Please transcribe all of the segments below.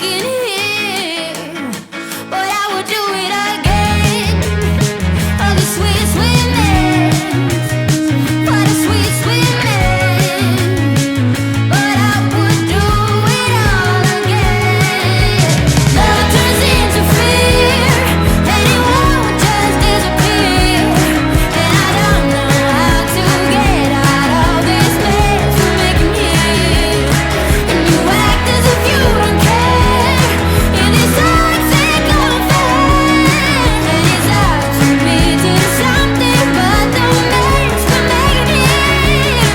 making here, but I would do it again. Oh, the sweet, sweet mess, what a sweet, sweet mess, but I would do it all again. Love turns into fear, anyone would just disappear, and I don't know how to get out of this mess we're making here. And you act as if you don't care in this toxic affair. And it's hard for me to do something but the mess we're making here.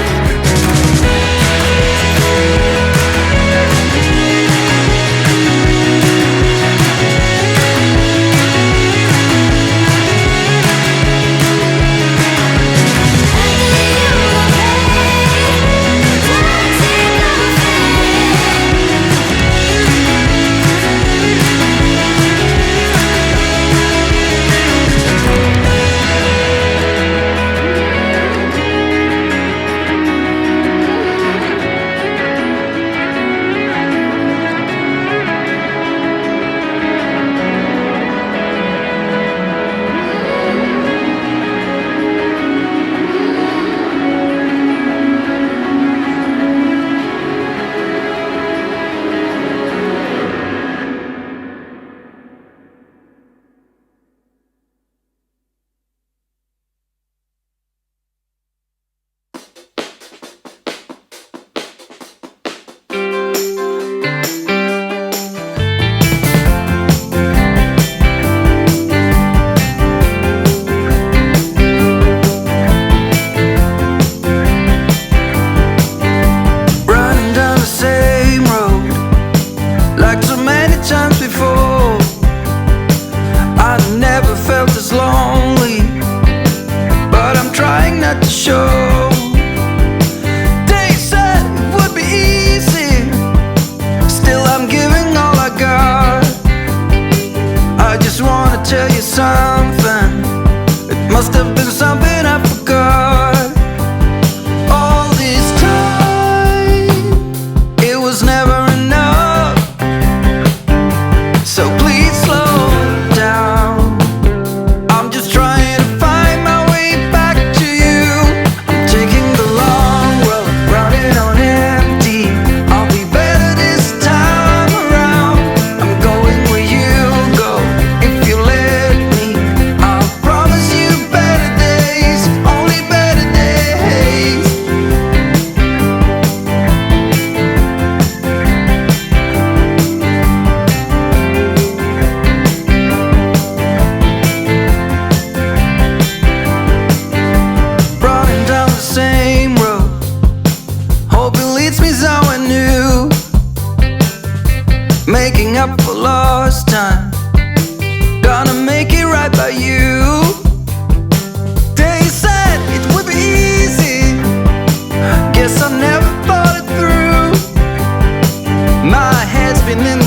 Running down the same road like so many times before. I never felt this lonely, but I'm trying not to show. They said it would be easy, still I'm giving all I got. I just wanna tell you something, it must have been something I forgot. All this time, it was never enough, so please slow down. I'm just trying to find my way back to you. I'm taking the long road, running on empty. I'll be better this time around. I'm going where you go, if you let me. I'll promise you better days, only better days. Running down the same road, hope it leads me somewhere new. Making up for lost time, gonna make it right by you. They said it would be easy, guess I never thought it through. My head's been in